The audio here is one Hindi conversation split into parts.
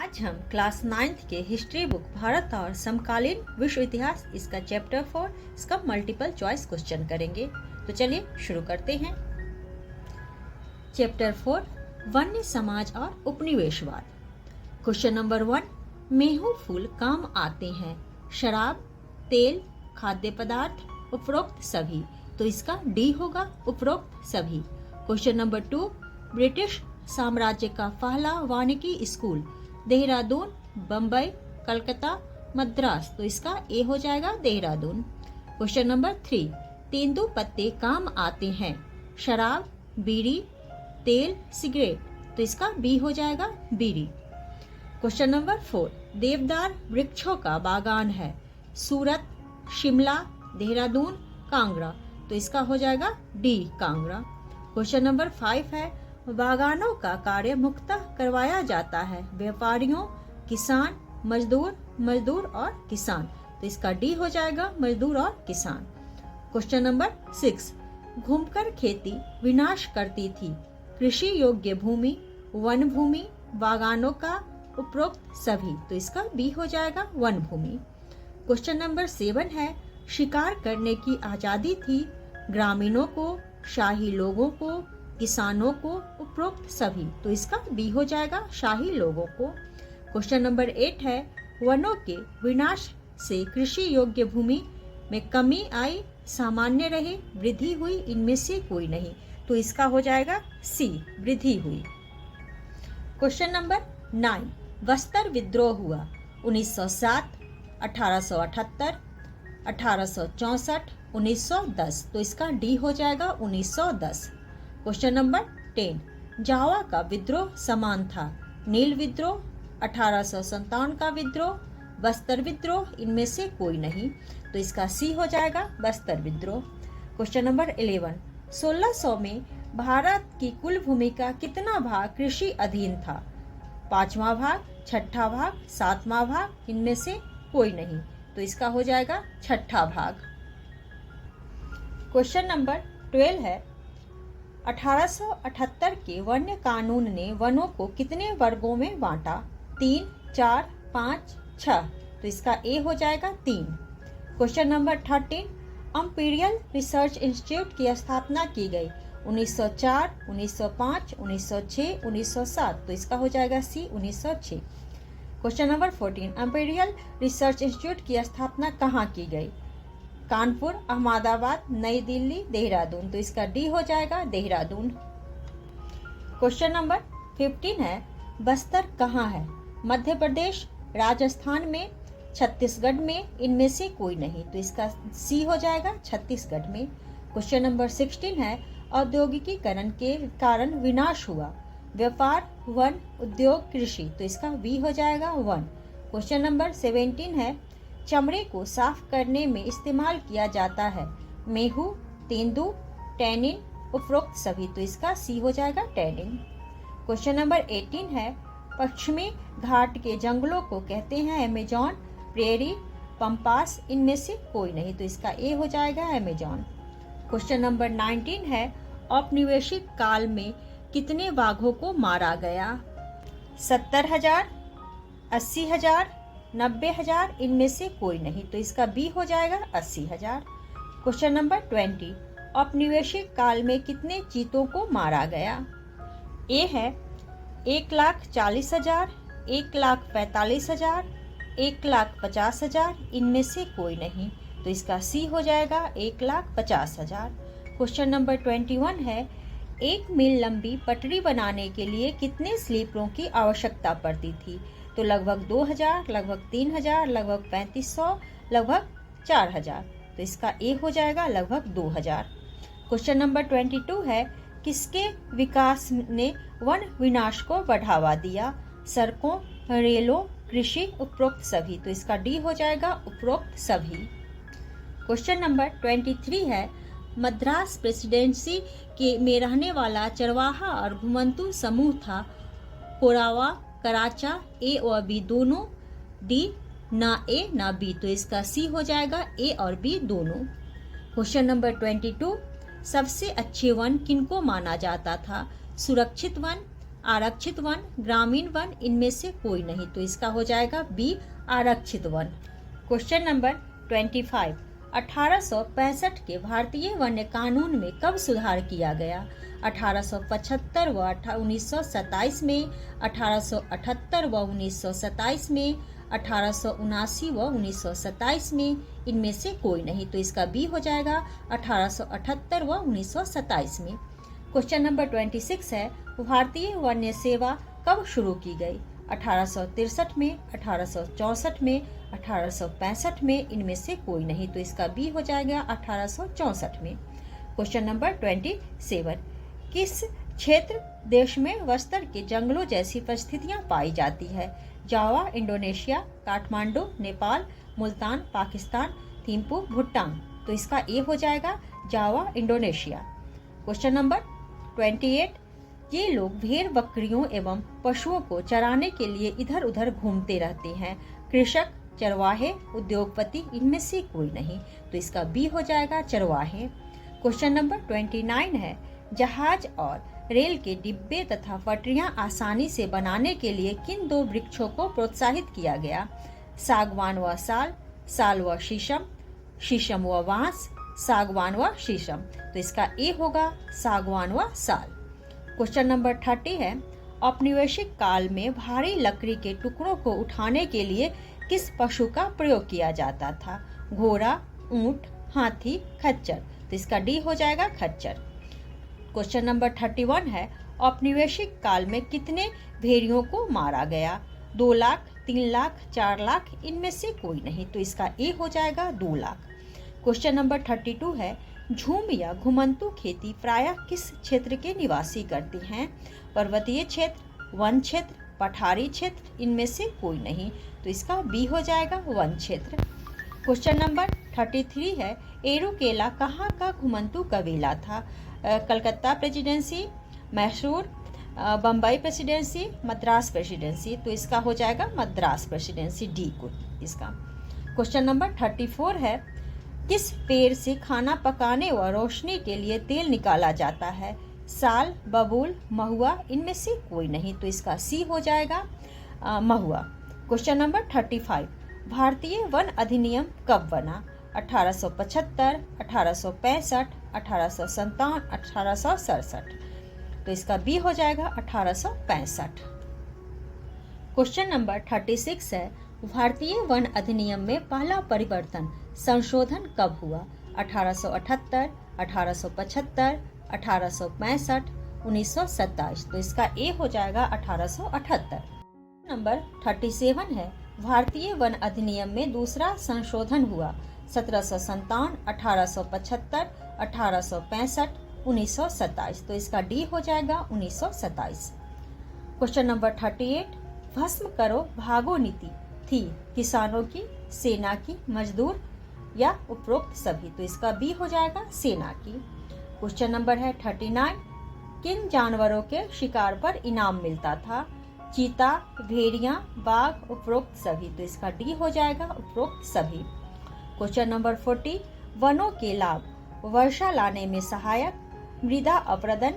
आज हम क्लास 9th के हिस्ट्री बुक भारत और समकालीन विश्व इतिहास इसका चैप्टर 4 इसका मल्टीपल चॉइस क्वेश्चन करेंगे। तो चलिए शुरू करते हैं। चैप्टर 4 वन्य समाज और उपनिवेशवाद। क्वेश्चन नंबर 1, मेहू फूल काम आते हैं, शराब, तेल, खाद्य पदार्थ, उपरोक्त सभी। तो इसका डी होगा, उपरोक्त सभी। क्वेश्चन नंबर 2, ब्रिटिश साम्राज्य का पहला वानिकी स्कूल देहरादून, बम्बई, कलकत्ता, मद्रास। तो इसका ए हो जाएगा, देहरादून। क्वेश्चन नंबर 3, तेंदुपत्ते काम आते हैं, शराब, बीड़ी, तेल, सिगरेट। तो इसका बी हो जाएगा, बीड़ी। क्वेश्चन नंबर 4, देवदार वृक्षों का बागान है, सूरत, शिमला, देहरादून, कांगड़ा। तो इसका हो जाएगा डी, कांगड़ा। क्वेश्चन नंबर 5 है, बागानों का कार्य मुख्यतः करवाया जाता है व्यापारियों, किसान, मजदूर और किसान। तो इसका डी हो जाएगा, मजदूर और किसान। क्वेश्चन नंबर 6, घूमकर खेती विनाश करती थी, कृषि योग्य भूमि, वन भूमि, बागानों का, उपरोक्त सभी। तो इसका बी हो जाएगा, वन भूमि। क्वेश्चन नंबर 7 है, शिकार करने की आजादी थी, ग्रामीणों को, शाही लोगों को, किसानों को, उपरोक्त सभी। तो इसका बी हो जाएगा, शाही लोगों को। क्वेश्चन नंबर 8 है, वनों के विनाश से कृषि योग्य भूमि में कमी आई, सामान्य रहे, वृद्धि हुई, इनमें से कोई नहीं। तो इसका हो जाएगा सी, वृद्धि हुई। क्वेश्चन नंबर 9, बस्तर विद्रोह हुआ 1907, 1878, 1864, 1910। तो इसका डी हो जाएगा, 1910। क्वेश्चन नंबर 10, जावा का विद्रोह समान था, नील विद्रोह, 1857 का विद्रोह, बस्तर विद्रोह, इनमें से कोई नहीं। तो इसका सी हो जाएगा, बस्तर विद्रोह। क्वेश्चन नंबर 11, 1600 में भारत की कुल भूमि का कितना भाग कृषि अधीन था, 5वां भाग, 6ठा भाग, 7वां भाग, इनमें से कोई नहीं। तो इसका हो जाएगा 6ठा भाग। क्वेश्चन नंबर 12 है, 1878 के वन्य कानून ने वनों को कितने वर्गों में बांटा, 3, 4, 5, 6। तो इसका ए हो जाएगा, 3। Question number 13, imperial research institute की स्थापना की गई 1904, 1905, 1906, 1907। तो इसका हो जाएगा सी, 1906। Question number 14, imperial research institute की स्थापना कहाँ की गई, कानपुर, अहमदाबाद, नई दिल्ली, देहरादून। तो इसका डी हो जाएगा, देहरादून। क्वेश्चन नंबर 15 है, बस्तर कहाँ है, मध्य प्रदेश, राजस्थान में, छत्तीसगढ़ में, इनमें से कोई नहीं। तो इसका सी हो जाएगा, छत्तीसगढ़ में। क्वेश्चन नंबर 16 है, औद्योगिकीकरण के कारण विनाश हुआ, व्यापार, वन, उद्योग, कृषि। तो इसका बी हो जाएगा, वन। क्वेश्चन नंबर 17 है, चमड़े को साफ करने में इस्तेमाल किया जाता है, मेहू, तेंदू, टैनिन, उपरोक्त सभी। तो इसका सी हो जाएगा, टैनिन। क्वेश्चन नंबर 18 है, पश्चिमी घाट के जंगलों को कहते हैं अमेजॉन, प्रेरी, पंपास, इनमें से कोई नहीं। तो इसका ए हो जाएगा, अमेजॉन। क्वेश्चन नंबर 19 है, औपनिवेशिक काल में कितने बाघों को मारा गया, 70,000, 80,000, 90,000, इनमें से कोई नहीं। तो इसका बी हो जाएगा, 80,000। क्वेश्चन नंबर 20, औपनिवेशिक काल में कितने चीतों को मारा गया, ए है 1,40,000, 1,45,000, 1,50,000, इनमें से कोई नहीं। तो इसका सी हो जाएगा, 1,50,000। क्वेश्चन नंबर 21 है, 1 मील लंबी पटरी बनाने के लिए कितने स्लीपरों की आवश्यकता पड़ती थी। तो लगभग 2,000, लगभग 3,000, लगभग 3,500, लगभग 4,000। तो इसका ए हो जाएगा, लगभग 2,000। क्वेश्चन नंबर 22 है, किसके विकास ने वन विनाश को बढ़ावा दिया, सड़कों, रेलों, कृषि, उपरोक्त सभी। तो इसका डी हो जाएगा, उपरोक्त सभी। क्वेश्चन नंबर 23 है, मद्रास प्रेसिडेंसी के में रहने वाला चरवाहा और घुमंतू समूह था, कोरावा, कराचा, ए और बी दोनों, डी, ना ए ना बी। तो इसका सी हो जाएगा, ए और बी दोनों। क्वेश्चन नंबर 22, सबसे अच्छे वन किनको माना जाता था, सुरक्षित वन, आरक्षित वन, ग्रामीण वन, इनमें से कोई नहीं, तो इसका हो जाएगा बी आरक्षित वन। क्वेश्चन नंबर 25, 1865 के भारतीय वन्य कानून में कब सुधार किया गया? 1875 व 1927 में, 1878 व 1927 में, 1879 व 1927 में, इनमें से कोई नहीं, तो इसका बी हो जाएगा 1878 व 1927 में। क्वेश्चन नंबर 26 है, भारतीय वन्य सेवा कब शुरू की गई? 1863 में, 1864 में, 1865 में, इनमें से कोई नहीं, तो इसका बी हो जाएगा 1864 में। क्वेश्चन नंबर 27, किस क्षेत्र देश में बस्तर के जंगलों जैसी परिस्थितियां पाई जाती है? जावा इंडोनेशिया, काठमांडू नेपाल, मुल्तान पाकिस्तान, थिम्पू भूटान, तो इसका ए हो जाएगा जावा इंडोनेशिया। क्वेश्चन नंबर 28, ये लोग भेड़ बकरियों एवं पशुओं को चराने के लिए इधर उधर घूमते रहते हैं। कृषक, चरवाहे, उद्योगपति, इनमें से कोई नहीं, तो इसका बी हो जाएगा चरवाहे। क्वेश्चन नंबर 29 है, जहाज और रेल के डिब्बे तथा पटरियां आसानी से बनाने के लिए किन दो वृक्षों को प्रोत्साहित किया गया? सागवान व साल, साल व शीशम, शीशम व बांस, सागवान व शीशम, तो इसका ए होगा सागवान व साल। क्वेश्चन नंबर 30 है, औपनिवेशिक काल में भारी लकड़ी के टुकड़ों को उठाने के लिए किस पशु का प्रयोग किया जाता था? घोड़ा, ऊंट, हाथी, खच्चर, तो इसका डी हो जाएगा खच्चर। क्वेश्चन नंबर 31 है, औपनिवेशिक काल में कितने भेड़ियों को मारा गया? 2 लाख, 3 लाख, 4 लाख, इनमें से कोई नहीं, तो इसका ए हो जाएगा 2 लाख। क्वेश्चन नंबर 32 है, झूम या घुमंतू खेती प्रायः किस क्षेत्र के निवासी करते हैं? पर्वतीय क्षेत्र, वन क्षेत्र, पठारी क्षेत्र, इनमें से कोई नहीं, तो इसका बी हो जाएगा वन क्षेत्र। क्वेश्चन नंबर 33 है, एरुकेला कहाँ का घुमंतू कबीला था? Calcutta presidency, Mysore, Bombay presidency, Madras presidency, तो इसका हो जाएगा मद्रास प्रेसिडेंसी, डी को इसका। क्वेश्चन नंबर 34 है, किस पेड़ से खाना पकाने व रोशनी के लिए तेल निकाला जाता है? साल, बबूल, महुआ, इनमें से कोई नहीं, तो इसका सी हो जाएगा महुआ। क्वेश्चन नंबर 35, भारतीय वन अधिनियम कब बना? 1875, 1865, 1857, 1867, तो इसका बी हो जाएगा 1865। क्वेश्चन नंबर 36 है, भारतीय वन अधिनियम में पहला परिवर्तन संशोधन कब हुआ? 1878, 1875, 1865, 1927, तो इसका ए हो जाएगा 1878। नंबर 37 है, भारतीय वन अधिनियम में दूसरा संशोधन हुआ 1757, 1875, 1865, 1927, तो इसका डी हो जाएगा 1927। क्वेश्चन नंबर 38, भस्म करो भागो नीति थी किसानों की, सेना की, मजदूर या उपरोक्त सभी, तो इसका बी हो जाएगा सेना की। क्वेश्चन नंबर है 39, किन जानवरों के शिकार पर इनाम मिलता था? चीता, भेड़िया, बाघ, उपरोक्त सभी, तो इसका डी हो जाएगा उपरोक्त सभी। क्वेश्चन नंबर 40, वनों के लाभ, वर्षा लाने में सहायक, मृदा अपरदन,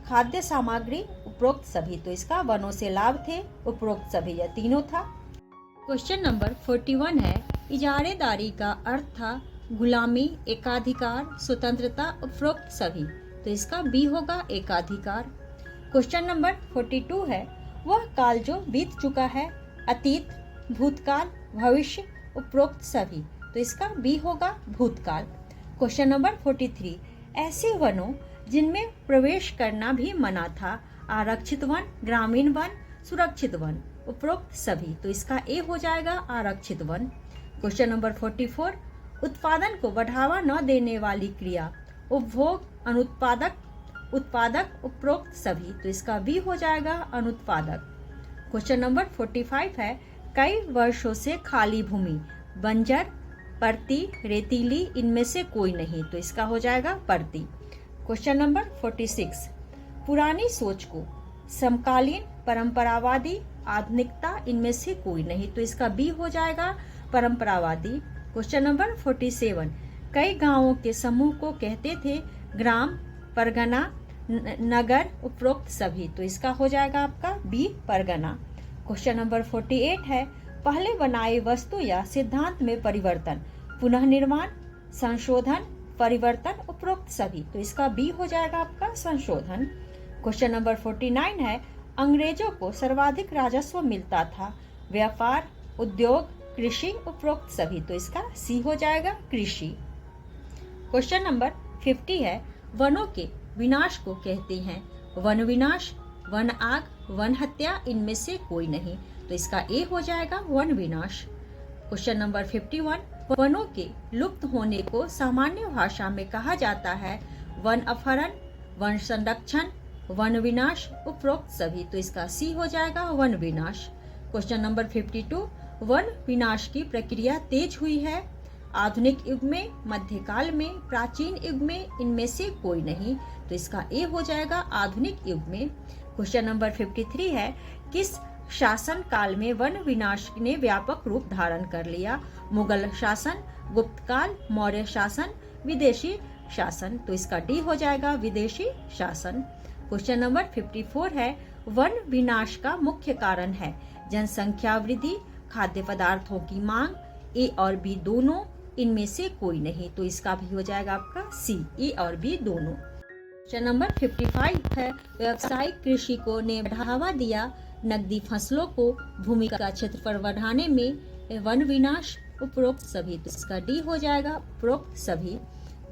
खाद्य सामग्री, उपरोक्त सभी, तो इसका वनों से लाभ थे, उपरोक्त सभी, यह तीनों था। क्वेश्चन नंबर 41 है, इजारेदारी का अर्थ था गुलामी, एकाधिकार, स्वतंत्रता, उपरोक्त सभी, तो इसका बी होगा एकाधिकार। क्वेश्चन नंबर 42 है, वह काल जो बीत चुका है, अतीत, भूतकाल, भविष्य, उपरोक्त सभी, तो इसका बी होगा भूतकाल। क्वेश्चन नंबर 43, ऐसे वनों जिनमें प्रवेश करना भी मना था, आरक्षित वन, ग्रामीण वन, सुरक्षित वन, उपरोक्त सभी, तो इसका ए हो जाएगा आरक्षित वन। क्वेश्चन नंबर 44, उत्पादन को बढ़ावा न देने वाली क्रिया, उपभोग, अनुत्पादक, उत्पादक, उपरोक्त सभी, तो इसका बी हो जाएगा अनुत्पादक। क्वेश्चन नंबर 45 है, कई वर्षों से खाली भूमि, बंजर, परती, रेतीली, इनमें से कोई नहीं, तो इसका हो जाएगा परती। क्वेश्चन नंबर 46, पुरानी सोच को, समकालीन, परंपरावादी, आधुनिकता, इनमें से कोई नहीं, तो इसका बी हो जाएगा परंपरावादी। क्वेश्चन नंबर 47, कई गांवों के समूह को कहते थे ग्राम, परगना, नगर उपरोक्त सभी, तो इसका हो जाएगा आपका बी परगना। क्वेश्चन नंबर 48 है पहले बनाई वस्तु या सिद्धांत में परिवर्तन, पुनः निर्माण, संशोधन, परिवर्तन, उपरोक्त सभी, तो इसका बी हो जाएगा आपका संशोधन। क्वेश्चन नंबर 49 है अंग्रेजों को सर्वाधिक राजस्व मिलता था, व्यापार, उद्योग, कृषि, उपरोक्त सभी, तो इसका सी हो जाएगा कृषि। क्वेश्चन नंबर 50 है वनों के विनाश को कहते हैं वन विनाश, वन आग, वन हत्या, इनमें से कोई नहीं, तो इसका ए हो जाएगा वन विनाश। क्वेश्चन नंबर 51 वनों के लुप्त होने को सामान्य भाषा में कहा जाता है वन अपहरण, वन संरक्षण, वन विनाश, उपरोक्त सभी, तो इसका सी हो जाएगा वन विनाश। क्वेश्चन नंबर 52 वन विनाश की प्रक्रिया तेज हुई है, आधुनिक युग में, मध्यकाल में, प्राचीन युग में, इनमें से कोई नहीं, तो इसका ए हो जाएगा आधुनिक युग में। क्वेश्चन नंबर 53 है किस शासन काल में वन विनाश ने व्यापक रूप धारण कर लिया, मुगल शासन, गुप्त काल, मौर्य शासन, विदेशी शासन, तो इसका डी हो जाएगा विदेशी शासन। क्वेश्चन नंबर 54 है वन विनाश का मुख्य कारण है जनसंख्या वृद्धि, खाद्य पदार्थों की मांग, ए और बी दोनों, इनमें से कोई नहीं, तो इसका भी हो जाएगा आपका सी, ए और बी दोनों। क्वेश्चन नंबर 55 है व्यावसायिक कृषि को ने बढ़ावा दिया, नकदी फसलों को, भूमि का क्षेत्रफल बढ़ाने में, वन विनाश, उपरोक्त सभी, तो इसका डी हो जाएगा उपरोक्त सभी।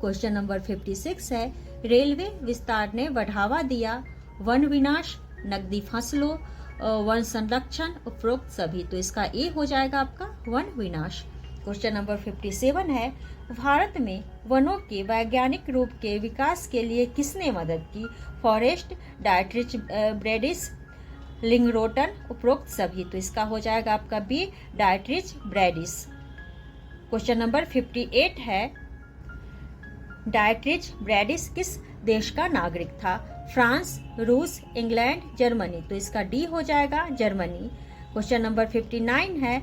क्वेश्चन नंबर 56 है रेलवे विस्तार ने बढ़ावा दिया, वन विनाश, नकदी फसलों, वन संरक्षण, उपरोक्त सभी, तो इसका ए हो जाएगा आपका वन विनाश। क्वेश्चन नंबर 57 है भारत में वनों के वैज्ञानिक रूप के विकास के लिए किसने मदद की, फॉरेस्ट, डायट्रिच ब्रैडिस, लिंगरोटन, उपरोक्त सभी, तो इसका हो जाएगा आपका बी डायट्रिच ब्रैडिस। क्वेश्चन नंबर 58 है डायट्रिच ब्रैडिस किस देश का नागरिक था, फ्रांस, रूस, इंग्लैंड, जर्मनी, तो इसका डी हो जाएगा जर्मनी। क्वेश्चन नंबर 59 है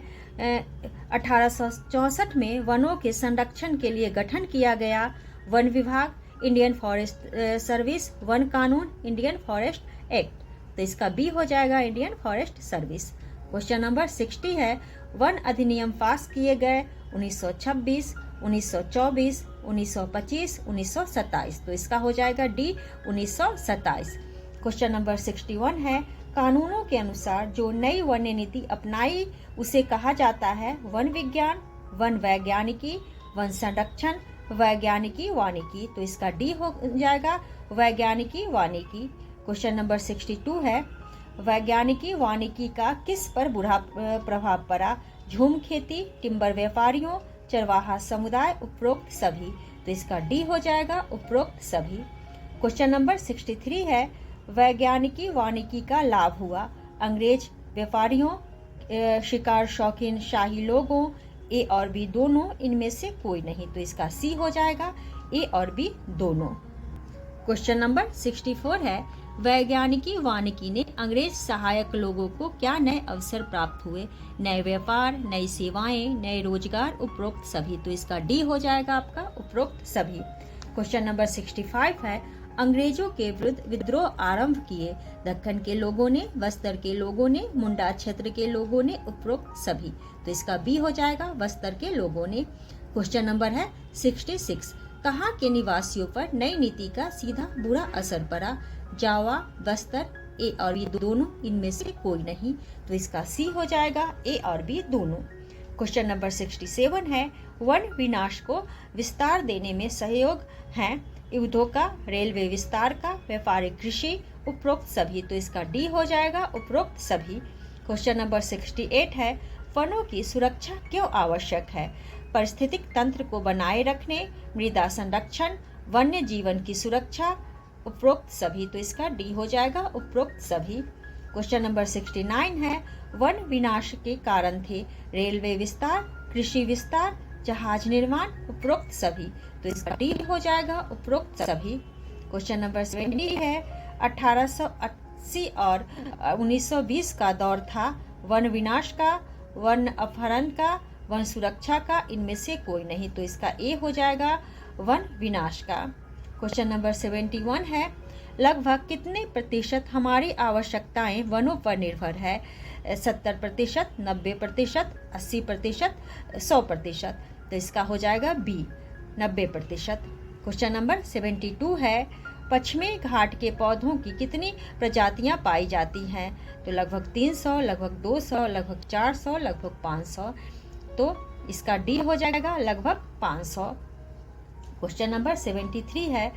1864 में वनों के संरक्षण के लिए गठन किया गया, वन विभाग, इंडियन फॉरेस्ट सर्विस, वन कानून, इंडियन फॉरेस्ट एक्ट, तो इसका बी हो जाएगा Indian forest service. Question number 60 है वन अधिनियम पास किए गए 1926, 1924, 1925, 1927, तो इसका हो जाएगा डी 1927। क्वेश्चन नंबर 61 है कानूनों के अनुसार जो नई वन्य नीति अपनाई उसे कहा जाता है वन विज्ञान, वन वैज्ञानिकी, वन संरक्षण, वैज्ञानिकी वानिकी, तो इसका डी हो जाएगा वैज्ञानिकी वानिकी। क्वेश्चन नंबर 62 है वैज्ञानिकी वानिकी का किस पर बुरा प्रभाव पड़ा, झूम खेती, टिम्बर व्यापारियों, चरवाहा समुदाय, उपरोक्त सभी, तो इसका डी हो जाएगा उपरोक्त सभी। क्वेश्चन नंबर 63 है वैज्ञानिकी वानिकी का लाभ हुआ, अंग्रेज व्यापारियों, शिकार शौकीन शाही लोगों, ए और बी दोनों, इनमें से कोई नहीं, तो इसका सी हो जाएगा ए और बी दोनों। क्वेश्चन नंबर 64 है वैज्ञानिकी वानिकी ने अंग्रेज सहायक लोगों को क्या नए अवसर प्राप्त हुए, नए व्यापार, नई सेवाएं, नए रोजगार, उपरोक्त सभी, तो इसका डी हो जाएगा आपका उपरोक्त सभी। क्वेश्चन नंबर 65 है अंग्रेजों के विरुद्ध विद्रोह आरंभ किए, दक्कन के लोगों ने, बस्तर के लोगों ने, मुंडा क्षेत्र के लोगों ने, उपरोक्त सभी, तो इसका बी हो जाएगा बस्तर के लोगों ने। क्वेश्चन नंबर है 66 कहाँ के निवासियों पर नई नीति का सीधा बुरा असर पड़ा, जावा, बस्तर, ए और बी दोनों, इनमें से कोई नहीं, तो इसका सी हो जाएगा ए और बी दोनों। क्वेश्चन नंबर 67 है वन विनाश को विस्तार देने में सहयोग है युद्धों का, रेलवे विस्तार का, व्यापारिक कृषि, उपरोक्त सभी, तो इसका डी हो जाएगा उपरोक्त सभी। क्वेश्चन नंबर 68 है वनों की सुरक्षा क्यों आवश्यक है, पारिस्थितिक तंत्र को बनाए रखने, मृदा संरक्षण, वन्य जीवन की सुरक्षा, उपरोक्त सभी, तो इसका डी हो जाएगा उपरोक्त सभी। क्वेश्चन नंबर 69 है वन विनाश के कारण थे रेलवे विस्तार, कृषि विस्तार, जहाज निर्माण, उपरोक्त सभी, तो इसका डी हो जाएगा उपरोक्त सभी। क्वेश्चन नंबर 70 है 1880 और 1920 का दौर था वन विनाश का, वन अपहरण का, वन सुरक्षा का, इनमें से कोई नहीं, तो इसका ए हो जाएगा वन विनाश का। क्वेश्चन नंबर 71 है लगभग कितने प्रतिशत हमारी आवश्यकताएं वनों पर निर्भर है? 70%, 90%, 80%, 100%। तो इसका हो जाएगा बी, 90%। क्वेश्चन नंबर 72 है, पश्चिमी घाट के पौधों की कितनी प्रजातियां पाई जाती हैं? तो लगभग 300, लगभग 200, लगभग 400, लगभग 500। तो इसका डी हो जाएगा लगभग 500। क्वेश्चन नंबर 73 है,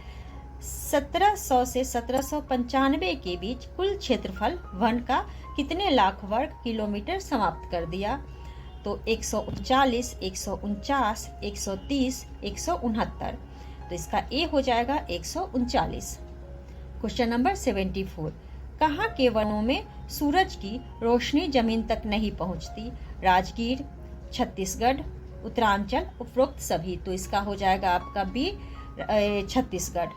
1700 से 1795 के बीच कुल क्षेत्रफल वन का कितने लाख वर्ग किलोमीटर समाप्त कर दिया? तो 139, 149, 130, 169। तो इसका ए हो जाएगा 139। क्वेश्चन नंबर 74, कहाँ के वनों में सूरज की रोशनी जमीन तक नहीं पहुँचती? राजगीर, छत्तीसगढ़, उत्तरांचल, उपरोक्त सभी। तो इसका हो जाएगा आपका बी, छत्तीसगढ़।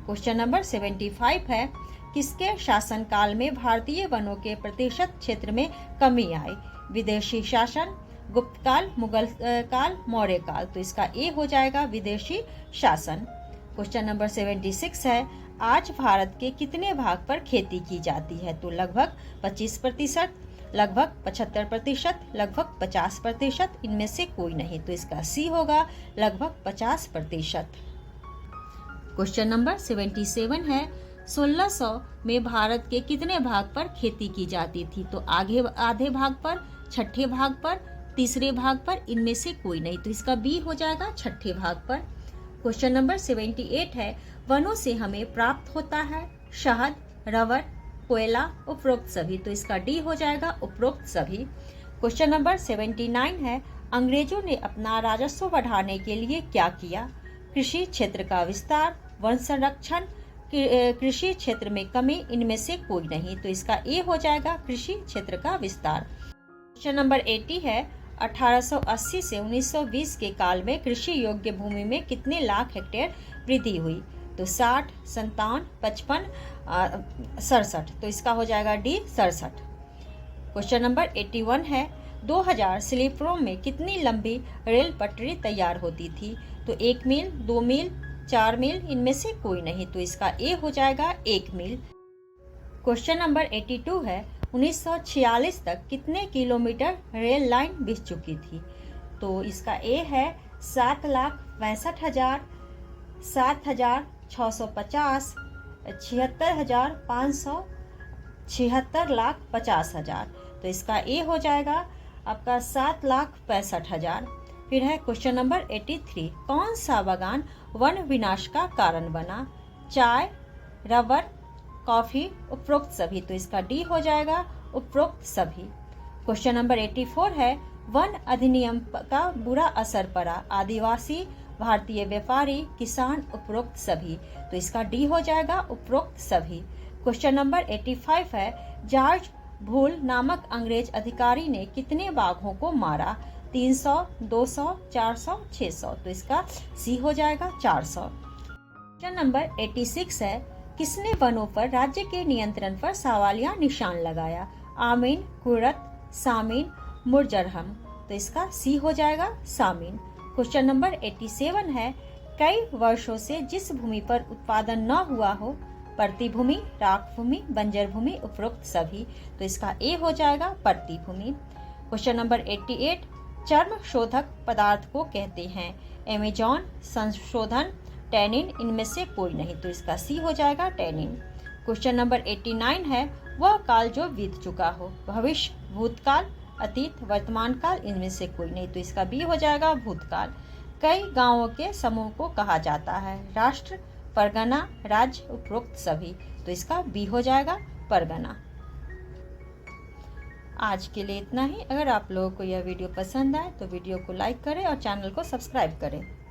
क्वेश्चन नंबर 75 है, किसके शासनकाल में भारतीय वनों के प्रतिशत क्षेत्र में कमी आई? विदेशी शासन, गुप्त काल, मुगल काल, मौर्य काल। तो इसका ए हो जाएगा विदेशी शासन। क्वेश्चन नंबर 76 है, आज भारत के कितने भाग पर खेती की जाती है? तो लगभग 25%, लगभग 75%, लगभग 50%, इनमें से कोई नहीं। तो इसका सी होगा लगभग 50%। क्वेश्चन नंबर 77 है, 1600 में भारत के कितने भाग पर खेती की जाती थी? तो आधे भाग पर, छठे भाग पर, तीसरे भाग पर, इनमें से कोई नहीं। तो इसका बी हो जाएगा छठे भाग पर। क्वेश्चन नंबर 78 है, वनों से हमें प्राप्त होता है शहद, रबर, कोयला, उपरोक्त सभी। तो इसका डी हो जाएगा उपरोक्त सभी। क्वेश्चन नंबर 79 है, अंग्रेजों ने अपना राजस्व बढ़ाने के लिए क्या किया? कृषि क्षेत्र का विस्तार, वन संरक्षण, कृषि क्षेत्र में कमी, इनमें से कोई नहीं। तो इसका ए हो जाएगा कृषि क्षेत्र का विस्तार। क्वेश्चन नंबर 80 है, 1880 से 1920 के काल में कृषि योग्य भूमि में कितने लाख हेक्टेयर वृद्धि हुई? तो 60, 57, 55, 67। तो इसका हो जाएगा डी, 67। क्वेश्चन नंबर 81 है, 2000 स्लीपरों में कितनी लंबी रेल पटरी तैयार होती थी? तो 1 मील, 2 मील, 4 मील, इनमें से कोई नहीं। तो इसका ए हो जाएगा 1 मील। क्वेश्चन नंबर 82 है, 1946 तक कितने किलोमीटर रेल लाइन बिछ चुकी थी? तो इसका ए है 7,62,000, 7,650, 76,500, 76,50,000। तो इसका ए हो जाएगा आपका 7,65,000। फिर है क्वेश्चन नंबर 83, कौन सा बागान वन विनाश का कारण बना? चाय, रबर, कॉफी, उपरोक्त सभी। तो इसका डी हो जाएगा उपरोक्त सभी। क्वेश्चन नंबर 84 है, वन अधिनियम का बुरा असर पड़ा? आदिवासी, भारतीय व्यापारी, किसान, उपरोक्त सभी। तो इसका डी हो जाएगा उपरोक्त सभी। क्वेश्चन नंबर 85 है, जॉर्ज भूल नामक अंग्रेज अधिकारी ने कितने बाघों को मारा? 300, 200, 400, 600। तो इसका सी हो जाएगा 400। क्वेश्चन नंबर 86 है, किसने वनों पर राज्य के नियंत्रण पर सवालिया निशान लगाया? आमीन, कुरत, सामीन, मुरजरहम। तो इसका सी हो जाएगा सामीन। क्वेश्चन नंबर 87 है, कई वर्षों से जिस भूमि पर उत्पादन न हुआ हो? परती भूमि, राख भूमि, बंजर भूमि, उपरोक्त सभी। तो इसका ए हो जाएगा परती भूमि। क्वेश्चन नंबर 88, चर्म शोधक पदार्थ को कहते हैं? एमेजॉन, संशोधन, टैनिन, इनमें से कोई नहीं। तो इसका सी हो जाएगा टैनिन। क्वेश्चन नंबर 89 है, वह काल जो बीत चुका हो? भविष्य, भूतकाल, अतीत, वर्तमान काल, इनमें से कोई नहीं। तो इसका बी हो जाएगा भूतकाल। कई गांवों के समूह को कहा जाता है? राष्ट्र, परगना, राज्य, उपरोक्त सभी। तो इसका बी हो जाएगा परगना। आज के लिए इतना ही। अगर आप लोगों को यह वीडियो पसंद आए तो वीडियो को लाइक करें और चैनल को सब्सक्राइब करें।